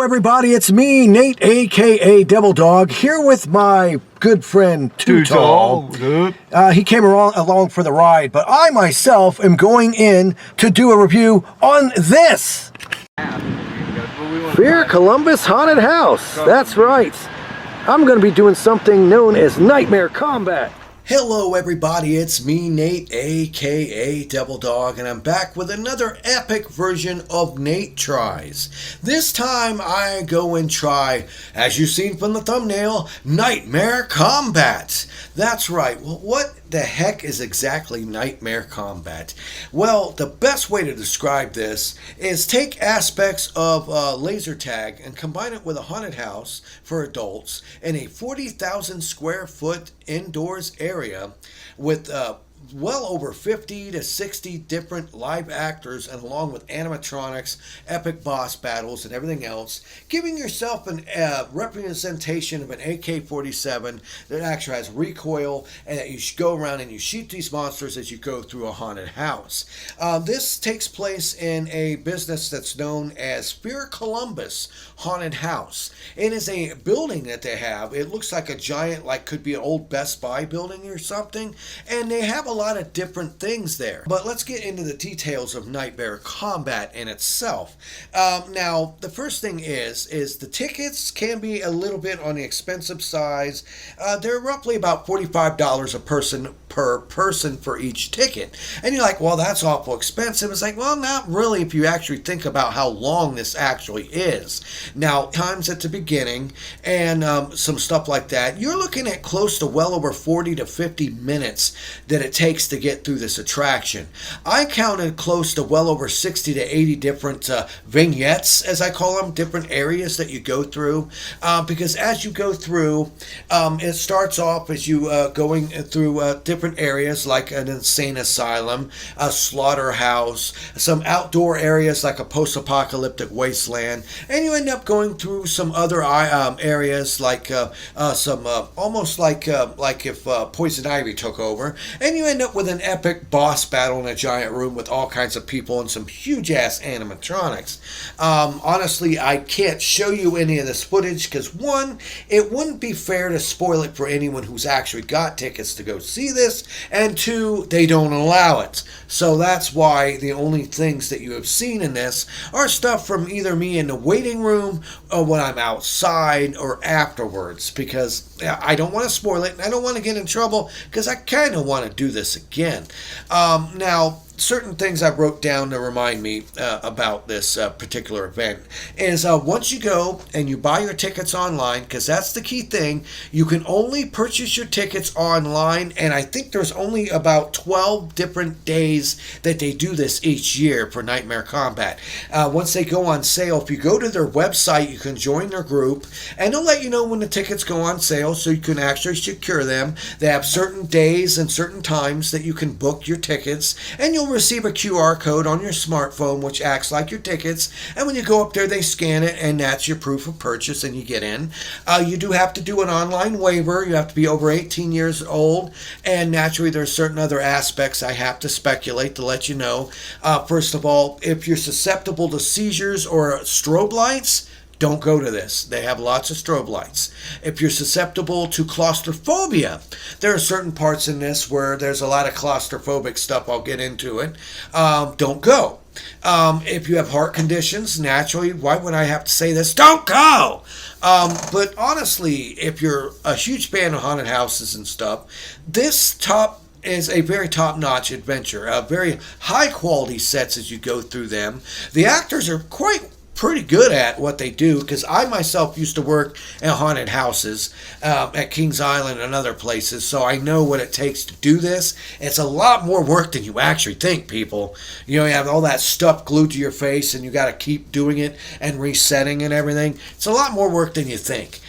everybody, it's me, Nate, aka Devil Dog, here with my good friend Too Tall. He came along for the ride, but I myself am going in to do a review on this Fear Columbus Haunted House. That's right. I'm going to be doing something known as Nightmare Combat. Hello everybody, it's me, Nate, aka Devil Dog, and I'm back with another epic version of Nate Tries. This time I go and try, as you've seen from the thumbnail, Nightmare Combat. That's right. Well, what the heck is exactly Nightmare Combat? Well, the best way to describe this is take aspects of laser tag and combine it with a haunted house for adults in a 40,000 square foot indoors area with well over 50 to 60 different live actors, and along with animatronics, epic boss battles, and everything else, giving yourself a representation of an AK-47 that actually has recoil, and that you should go around and you shoot these monsters as you go through a haunted house. This takes place in a business that's known as Fear Columbus Haunted House. It is a building that they have. It looks like a giant, like could be an old Best Buy building or something, and they have a lot of different things there. But let's get into the details of Nightmare Combat in itself. Now, the first thing is the tickets can be a little bit on the expensive size. They're roughly about $45 a person per person for each ticket. And you're like, well, that's awful expensive. It's like, well, not really if you actually think about how long this actually is. Now, times at the beginning and some stuff like that, you're looking at close to well over 40 to 50 minutes that it takes to get through this attraction. I counted close to well over 60 to 80 different vignettes, as I call them, different areas that you go through, because as you go through, it starts off as you going through different areas like an insane asylum, a slaughterhouse, some outdoor areas like a post-apocalyptic wasteland, and you end up going through some other areas like some almost like if Poison Ivy took over, and you end up with an epic boss battle in a giant room with all kinds of people and some huge ass animatronics. Honestly, I can't show you any of this footage because one, it wouldn't be fair to spoil it for anyone who's actually got tickets to go see this, and two, they don't allow it. So that's why the only things that you have seen in this are stuff from either me in the waiting room or when I'm outside or afterwards, because I don't want to spoil it and I don't want to get in trouble because I kind of want to do this again. Now, certain things I wrote down to remind me about this particular event is once you go and you buy your tickets online, because that's the key thing, you can only purchase your tickets online, and I think there's only about 12 different days that they do this each year for Nightmare Combat. Once they go on sale, if you go to their website, you can join their group, and they'll let you know when the tickets go on sale so you can actually secure them. They have certain days and certain times that you can book your tickets, and you'll receive a QR code on your smartphone which acts like your tickets, and when you go up there they scan it and that's your proof of purchase and you get in. You do have to do an online waiver. You have to be over 18 years old, and naturally there's certain other aspects I have to speculate to let you know. First of all, if you're susceptible to seizures or strobe lights, don't go to this. They have lots of strobe lights. If you're susceptible to claustrophobia, there are certain parts in this where there's a lot of claustrophobic stuff. I'll get into it. Don't go. If you have heart conditions, naturally, why would I have to say this? Don't go! But honestly, if you're a huge fan of haunted houses and stuff, this is a very top-notch adventure. Very high-quality sets as you go through them. The actors are pretty good at what they do, because I myself used to work in haunted houses at Kings Island and other places, so I know what it takes to do this. It's a lot more work than you actually think, people. You know, you have all that stuff glued to your face and you got to keep doing it and resetting and everything. It's a lot more work than you think.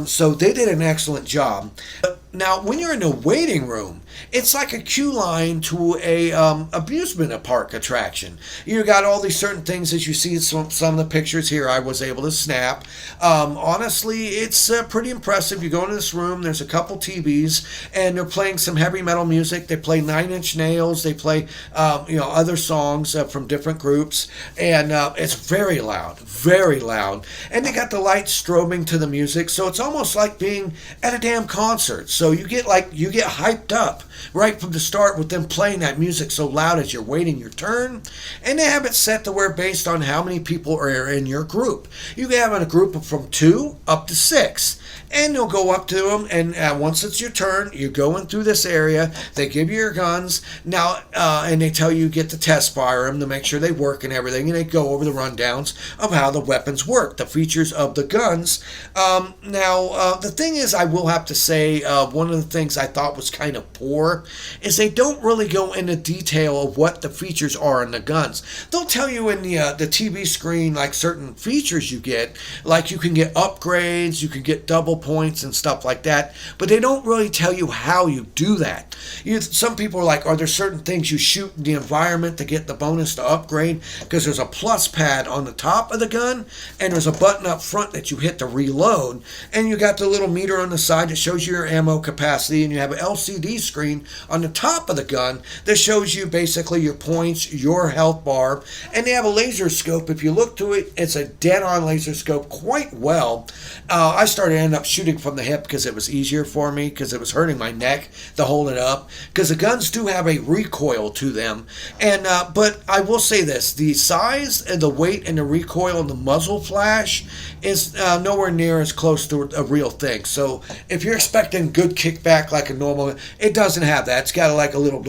So they did an excellent job. But Now, when you're in the waiting room, it's like a queue line to a amusement park attraction. You got all these certain things as you see some of the pictures here I was able to snap. Honestly, it's pretty impressive. You go into this room, there's a couple TVs, and they're playing some heavy metal music. They play Nine Inch Nails. They play other songs from different groups, and it's very loud, very loud. And they got the lights strobing to the music, so it's almost like being at a damn concert. So you get hyped up right from the start with them playing that music so loud as you're waiting your turn. And they have it set to where based on how many people are in your group. You can have a group of from 2 up to 6. And you'll go up to them, and once it's your turn, you're going through this area. They give you your guns now, and they tell you get to test fire them to make sure they work and everything. And they go over the rundowns of how the weapons work, the features of the guns. The thing is, I will have to say, one of the things I thought was kind of poor is they don't really go into detail of what the features are in the guns. They'll tell you in the TV screen like certain features you get, like you can get upgrades, you can get double points and stuff like that, but they don't really tell you how you do that. Some people are like, are there certain things you shoot in the environment to get the bonus to upgrade? Because there's a plus pad on the top of the gun, and there's a button up front that you hit to reload, and you got the little meter on the side that shows you your ammo capacity, and you have an LCD screen on the top of the gun that shows you basically your points, your health bar, and they have a laser scope. If you look to it, it's a dead-on laser scope quite well. I ended up shooting from the hip because it was easier for me because it was hurting my neck to hold it up, because the guns do have a recoil to them. And but I will say this, the size and the weight and the recoil and the muzzle flash is nowhere near as close to a real thing. So if you're expecting good kickback like a normal, it doesn't have that. It's got like a little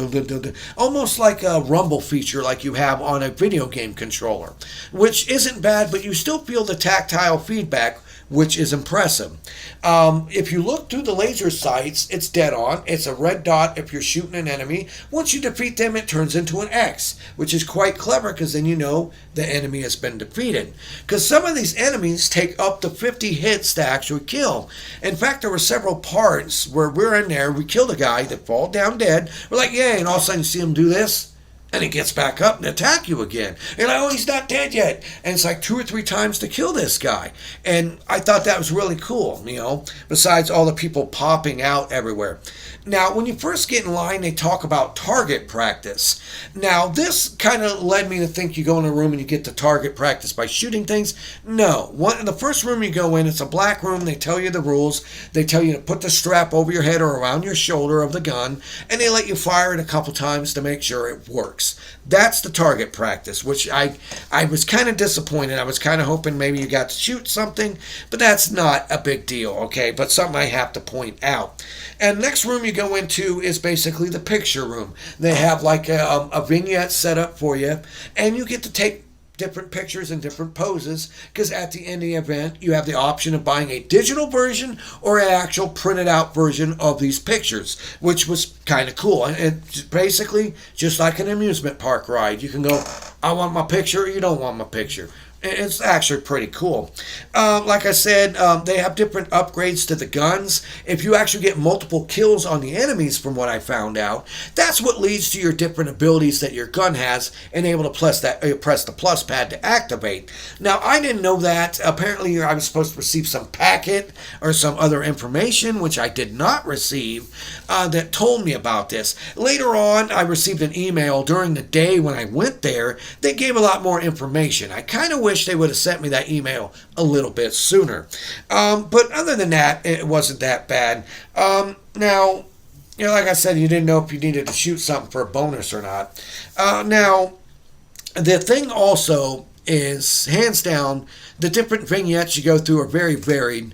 almost like a rumble feature like you have on a video game controller, which isn't bad, but you still feel the tactile feedback, which is impressive. If you look through the laser sights, it's dead on. It's a red dot if you're shooting an enemy. Once you defeat them, it turns into an X, which is quite clever because then you know the enemy has been defeated. Because some of these enemies take up to 50 hits to actually kill. In fact, there were several parts where we're in there, we killed a guy that fall down dead. We're like, yay, and all of a sudden you see him do this. And he gets back up and attack you again. And oh, he's not dead yet. And it's like 2 or 3 times to kill this guy. And I thought that was really cool, besides all the people popping out everywhere. Now, when you first get in line, they talk about target practice. Now, this kind of led me to think you go in a room and you get to target practice by shooting things. No. The first room you go in, it's a black room. They tell you the rules. They tell you to put the strap over your head or around your shoulder of the gun. And they let you fire it a couple times to make sure it works. That's the target practice, which I was kind of disappointed. I was kind of hoping maybe you got to shoot something, but that's not a big deal, okay? But something I have to point out. And next room you go into is basically the picture room. They have like a vignette set up for you, and you get to take different pictures and different poses, because at the end of the event you have the option of buying a digital version or an actual printed out version of these pictures, which was kind of cool. And it's basically just like an amusement park ride. You can go, I want my picture, or you don't want my picture. It's actually pretty cool. Like I said, they have different upgrades to the guns. If you actually get multiple kills on the enemies, from what I found out, that's what leads to your different abilities that your gun has, and able to press the plus pad to activate. Now, I didn't know that. Apparently, I was supposed to receive some packet or some other information, which I did not receive, that told me about this. Later on, I received an email during the day when I went there. They gave a lot more information. I kind of wish they would have sent me that email a little bit sooner. But other than that, it wasn't that bad. Now, like I said, you didn't know if you needed to shoot something for a bonus or not. Now, the thing also is, hands down, the different vignettes you go through are very varied,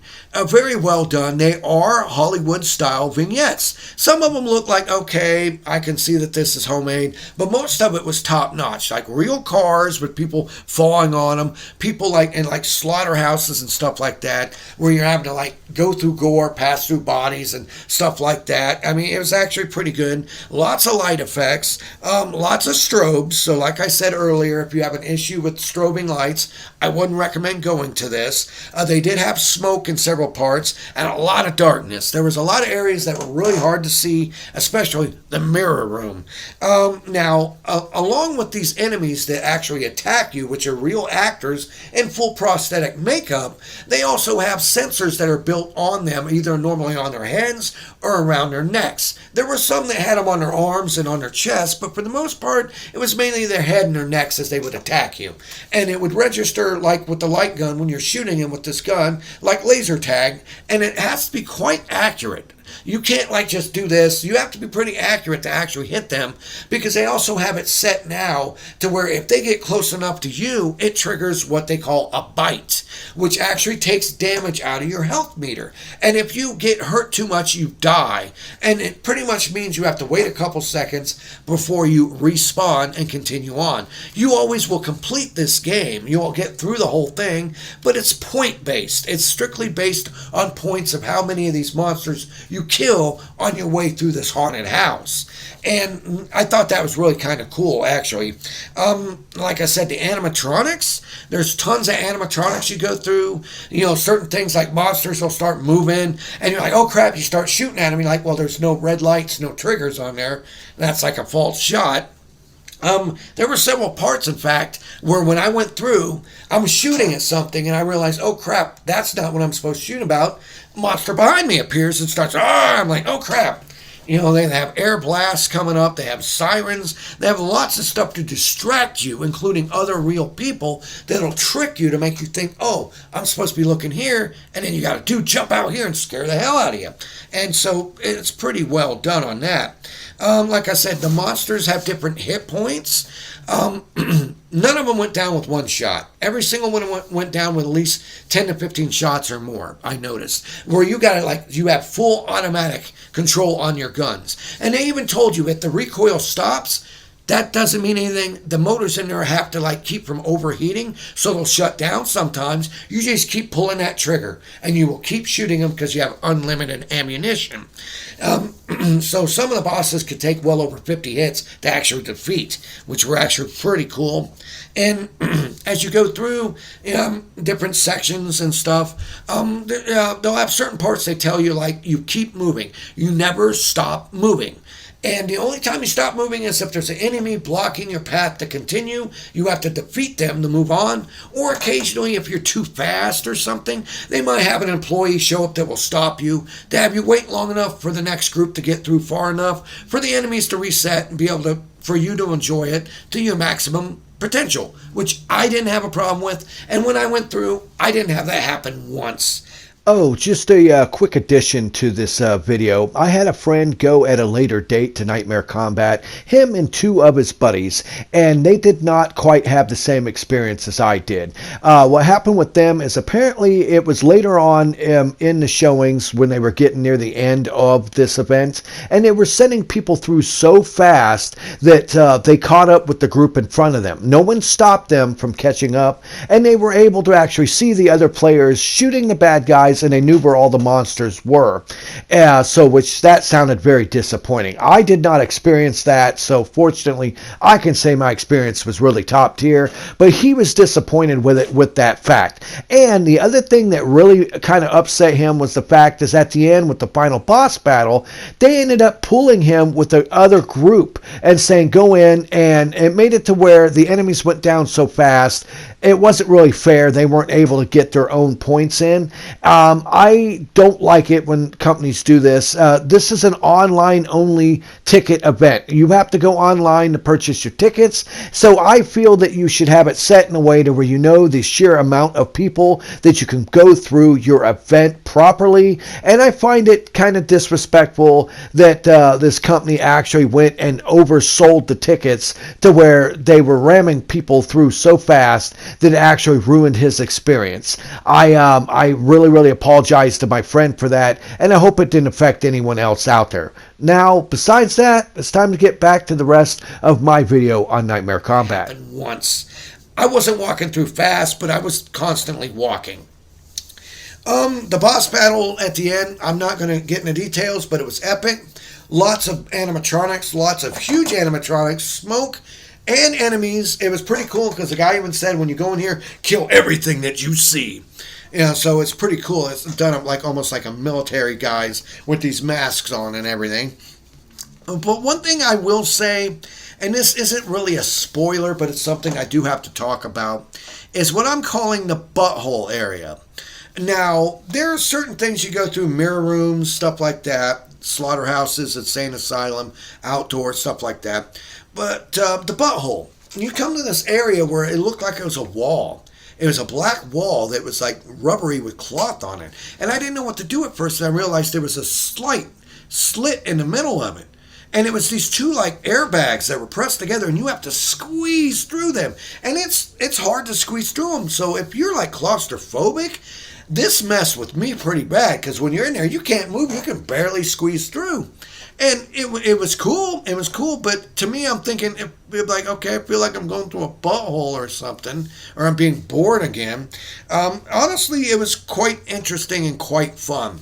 very well done. They are Hollywood-style vignettes. Some of them look like, okay, I can see that this is homemade, but most of it was top-notch, like real cars with people falling on them, people in slaughterhouses and stuff like that, where you're having to go through gore, pass through bodies and stuff like that. I mean, it was actually pretty good. Lots of light effects, lots of strobes. So like I said earlier, if you have an issue with strobing lights, I wouldn't recommend going to this. They did have smoke in several several parts and a lot of darkness. There was a lot of areas that were really hard to see, especially the mirror room. Now, along with these enemies that actually attack you, which are real actors in full prosthetic makeup, they also have sensors that are built on them, either normally on their heads or around their necks. There were some that had them on their arms and on their chest, but for the most part, it was mainly their head and their necks as they would attack you. And it would register, like with the light gun, when you're shooting them with this gun, like laser tag, and it has to be quite accurate. You can't like just do this. You have to be pretty accurate to actually hit them, because they also have it set now to where if they get close enough to you, it triggers what they call a bite, which actually takes damage out of your health meter. And if you get hurt too much, you die. And it pretty much means you have to wait a couple seconds before you respawn and continue on. You always will complete this game. You will get through the whole thing, but it's point based. It's strictly based on points of how many of these monsters you kill on your way through this haunted house. And I thought that was really kind of cool, actually. Like I said, the animatronics, there's tons of animatronics you go through. You know, certain things like monsters will start moving, and you're like, oh crap, you start shooting at them. You're like, well, there's no red lights, no triggers on there. That's like a false shot. There were several parts, in fact, where when I went through, I was shooting at something and I realized, oh crap, that's not what I'm supposed to shoot about. A monster behind me appears and starts, I'm like, oh crap. You know, they have air blasts coming up, they have sirens, they have lots of stuff to distract you, including other real people that'll trick you to make you think, oh, I'm supposed to be looking here, and then you got to jump out here and scare the hell out of you. And so it's pretty well done on that. Like I said, the monsters have different hit points. None of them went down with one shot. Every single one went down with at least 10 to 15 shots or more, I noticed. Where you got it, you have full automatic control on your guns. And they even told you if the recoil stops, that doesn't mean anything. The motors in there have to keep from overheating, so they'll shut down sometimes. You just keep pulling that trigger, and you will keep shooting them because you have unlimited ammunition. So some of the bosses could take well over 50 hits to actually defeat, which were actually pretty cool. And as you go through different sections and stuff, they'll have certain parts they tell you, you keep moving. You never stop moving. And the only time you stop moving is if there's an enemy blocking your path to continue. You have to defeat them to move on. Or occasionally, if you're too fast or something, they might have an employee show up that will stop you to have you wait long enough for the next group to get through far enough for the enemies to reset and be able to, for you to enjoy it to your maximum potential, which I didn't have a problem with. And when I went through, I didn't have that happen once. Oh, just a quick addition to this video. I had a friend go at a later date to Nightmare Combat, him and two of his buddies, and they did not quite have the same experience as I did. What happened with them is apparently it was later on in the showings when they were getting near the end of this event, and they were sending people through so fast that they caught up with the group in front of them. No one stopped them from catching up, and they were able to actually see the other players shooting the bad guys, and they knew where all the monsters were. Which that sounded very disappointing. I did not experience that, so fortunately I can say my experience was really top tier, but he was disappointed with that fact. And the other thing that really kind of upset him was the fact is at the end with the final boss battle, they ended up pulling him with the other group and saying go in, and it made it to where the enemies went down so fast it wasn't really fair. They weren't able to get their own points in. I don't like it when companies do this. This is an online-only ticket event. You have to go online to purchase your tickets. So I feel that you should have it set in a way to where you know the sheer amount of people that you can go through your event properly. And I find it kind of disrespectful that this company actually went and oversold the tickets to where they were ramming people through so fast that it actually ruined his experience. I really apologize to my friend for that, and I hope it didn't affect anyone else out there. Now, besides that, it's time to get back to the rest of my video on Nightmare Combat. And once, I wasn't walking through fast, but I was constantly walking. The boss battle at the end, I'm not going to get into details, but it was epic. Lots of animatronics, lots of huge animatronics, smoke, and enemies. It was pretty cool because the guy even said, when you go in here, kill everything that you see. So it's pretty cool. It's done like almost like a military guys with these masks on and everything. But one thing I will say, and this isn't really a spoiler, but it's something I do have to talk about, is what I'm calling the butthole area. Now, there are certain things you go through, mirror rooms, stuff like that, slaughterhouses, insane asylum, outdoor, stuff like that. But the butthole, you come to this area where it looked like it was a wall. It was a black wall that was like rubbery with cloth on it. And I didn't know what to do at first, and I realized there was a slight slit in the middle of it. And it was these two like airbags that were pressed together, and you have to squeeze through them. And it's hard to squeeze through them. So if you're like claustrophobic, this messed with me pretty bad, because when you're in there, you can't move. You can barely squeeze through. And it was cool. It was cool. But to me, I'm thinking, like, okay, I feel like I'm going through a butthole or something, or I'm being bored again. Honestly, it was quite interesting and quite fun.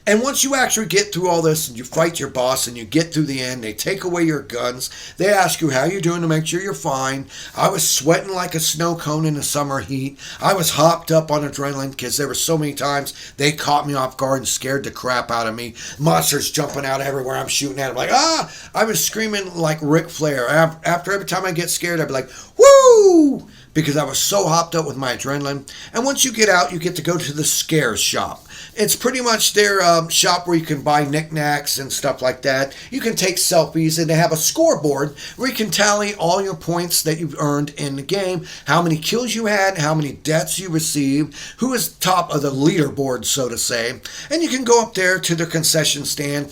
And once you actually get through all this and you fight your boss and you get through the end, they take away your guns. They ask you how you're doing to make sure you're fine. I was sweating like a snow cone in the summer heat. I was hopped up on adrenaline because there were so many times they caught me off guard and scared the crap out of me. Monsters jumping out everywhere. I'm shooting at them like, ah! I was screaming like Ric Flair. After every time I get scared, I'd be like, woo! Because I was so hopped up with my adrenaline. And once you get out, you get to go to the Scares shop. It's pretty much their shop where you can buy knickknacks and stuff like that. You can take selfies, and they have a scoreboard where you can tally all your points that you've earned in the game, how many kills you had, how many deaths you received, who is top of the leaderboard, so to say. And you can go up there to their concession stand,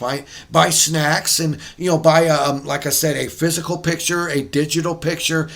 buy snacks, and buy, like I said, a physical picture, a digital picture,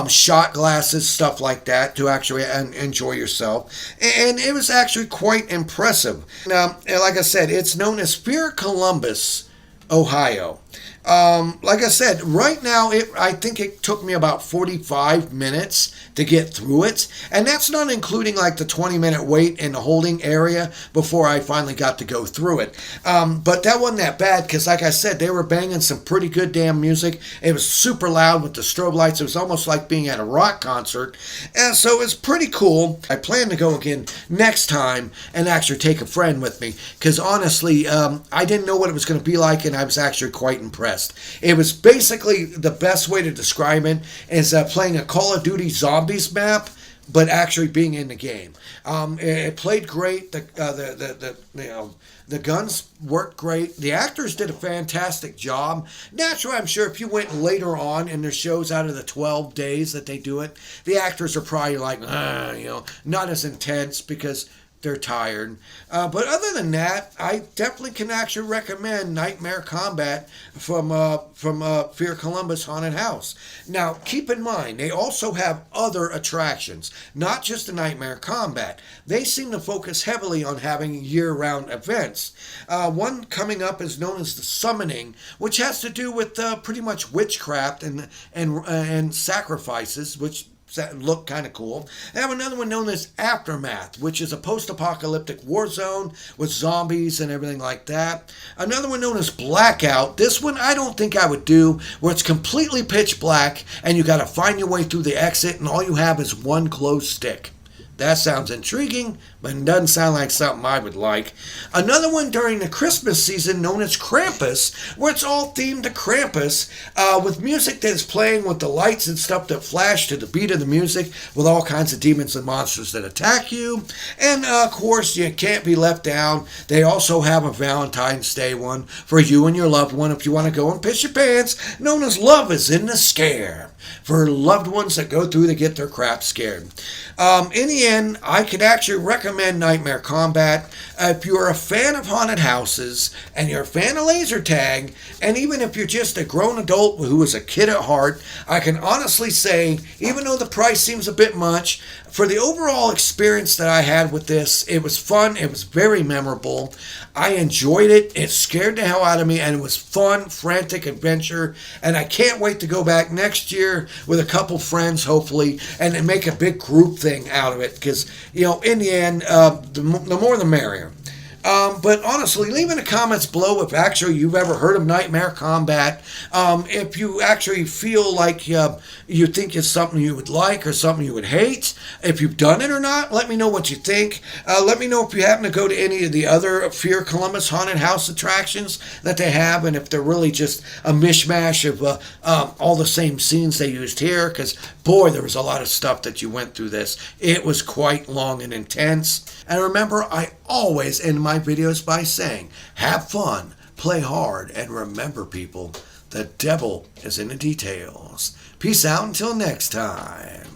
shot glasses, stuff like that to actually enjoy yourself. And it was actually quite impressive. Now, like I said, it's known as Fear Columbus, Ohio. Like I said, right now, I think it took me about 45 minutes to get through it. And that's not including like the 20-minute wait in the holding area before I finally got to go through it. But that wasn't that bad because, like I said, they were banging some pretty good damn music. It was super loud with the strobe lights. It was almost like being at a rock concert. And so it was pretty cool. I plan to go again next time and actually take a friend with me because, honestly, I didn't know what it was going to be like, and I was actually quite impressed. It was basically, the best way to describe it is playing a Call of Duty Zombies map, but actually being in the game. It played great. The guns worked great. The actors did a fantastic job. Naturally, I'm sure if you went later on in their shows, out of the 12 days that they do it, the actors are probably like, not as intense because they're tired. But other than that, I definitely can actually recommend Nightmare Combat from Fear Columbus Haunted House. Now, keep in mind, they also have other attractions, not just the Nightmare Combat. They seem to focus heavily on having year-round events. One coming up is known as the Summoning, which has to do with pretty much witchcraft and sacrifices, which look kind of cool. They have another one known as Aftermath, which is a post-apocalyptic war zone with zombies and everything like that. Another one known as Blackout. This one I don't think I would do, where it's completely pitch black and you got to find your way through the exit and all you have is one glow stick. That sounds intriguing, but it doesn't sound like something I would like. Another one during the Christmas season known as Krampus, where it's all themed to Krampus, with music that is playing with the lights and stuff that flash to the beat of the music, with all kinds of demons and monsters that attack you. And, of course, you can't be left down. They also have a Valentine's Day one for you and your loved one if you want to go and piss your pants, known as Love is in the Scare, for loved ones that go through to get their crap scared. In the end, I could actually recommend Nightmare Combat. If you're a fan of haunted houses, and you're a fan of laser tag, and even if you're just a grown adult who is a kid at heart, I can honestly say, even though the price seems a bit much, for the overall experience that I had with this, it was fun, it was very memorable. I enjoyed it, it scared the hell out of me, and it was fun, frantic adventure, and I can't wait to go back next year with a couple friends, hopefully, and then make a big group thing out of it, because, in the end, the more the merrier. But honestly, leave in the comments below if actually you've ever heard of Nightmare Combat. If you actually feel like you think it's something you would like or something you would hate. If you've done it or not, let me know what you think. Let me know if you happen to go to any of the other Fear Columbus haunted house attractions that they have, and if they're really just a mishmash of all the same scenes they used here, because boy, there was a lot of stuff that you went through this. It was quite long and intense. And remember, I always end my videos by saying, have fun, play hard, and remember, people, the devil is in the details. Peace out until next time.